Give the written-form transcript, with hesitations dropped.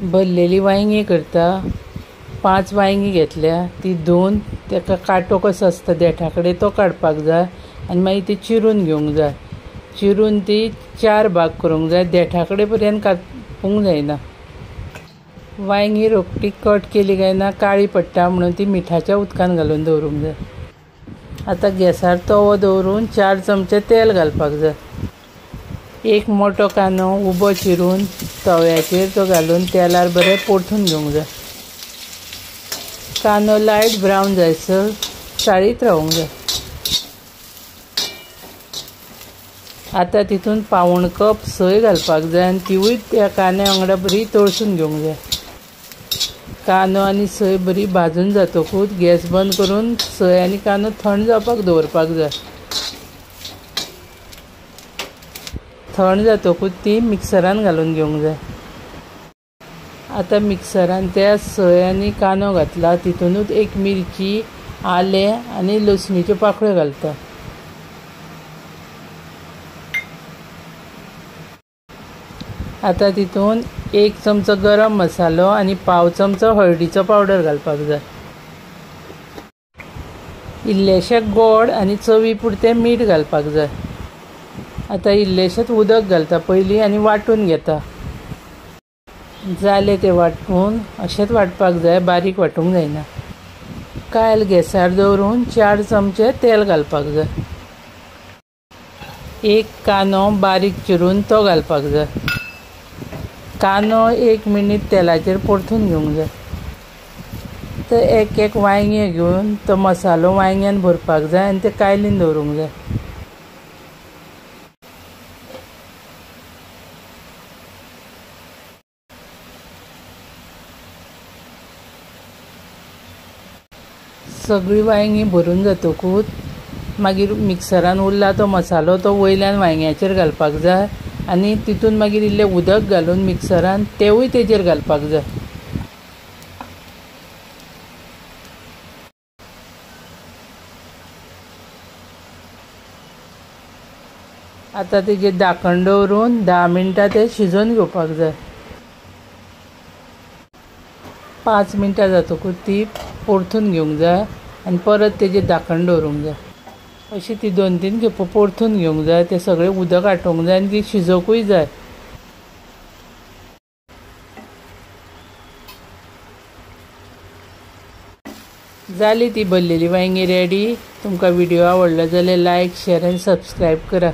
भरलेली वांयगी करता। 5 वांयगी घेतल्या, ती धुवन ताका कांटो कसो आसता देठा कडेन तो काडपाक जाय आनी मागीर ती चिरून घेवंक जाय। चिरून ती 4 भाग करूंक जाय, देठा कडेन पर्यंत कापूंक जायना। वांयगी रोखडी कट केली काय ना काळी पडटा, म्हणून ती मिठाच्या उदकान घालून दवरूंक जाय। आतां गॅसार तवो दवरून 4 चमचे तेल घालपाक जाय। एक मोठो कांदो उबो चिरून तव्याचेर तो घालून तेलार बरें परतून घेवंक जाय। कांदो लायट ब्रावन जायसर साळीत रावंक जाय। आतां तितून पावण कप सोय घालपाक जाय आनी तिवूय त्या कांद्या वांगडा बरी तळसून घेवंक जाय। कांदो आनी सोय बरी भाजून जातकूच गॅस बंद करून सोय आनी कांदो थंड जावपाक दवरपाक जाय। थंड जातकूच ती मिक्सरान घालून घेवंक जाय। आतां मिक्सरान त्या सोय आनी कांदो घातला, तितूनूच एक मिरची, आलें आनी लसणीच्यो पाकळ्यो घालता। आतां तितून 1 चमचो गरम मसालो आनी पाव चमचो हळदीचो पावडर घालपाक जाय। इल्लेशें गोड आनी चवी पुरतें मीठ घालपाक जाय। आतां इल्लेशेंच उदक घालता पयलीं आनी वांटून घेता। जालें तें वांटून अशेंच वांटपाक जाय, बारीक वांटूंक जायना। कायल गॅसार दवरून 4 चमचे तेल घालपाक जाय। एक कांदो बारीक चिरून तो घालपाक जाय। कांदो 1 मिनीट तेलाचेर परतून घेवंक जाय। तर एक वांयगें घेवन तो मसालो वांयग्यान भरपाक जाय आनी ते कायलीन दवरूंक जाय। सगळी वांयगी भरून जातकूच मागीर मिक्सरान उरला तो मसालो तो वयल्यान वांयग्याचेर घालपाक जाय आनी तितून मागीर इल्लें उदक घालून मिक्सरान तेवूय तेजेर घालपाक जाय। आतां तेजेर धाकण दवरून 10 मिनटां ते शिजोवन घेवपाक जाय। 5 मिनटां जातकूच ती परतून घेवंक जाय आनी परत तेजेर धाकण दवरूंक जाय। अशी ती 2-3 खेपो परतून घेवंक जाय, तें सगळें उदक आटोवंक जाय आनी ती शिजोवंकूय जाय। जाली ती भरलेली वांयगी रेडी। तुमकां व्हिडिओ आवडलो जाल्यार लायक, शेअर आनी सबस्क्रायब करा।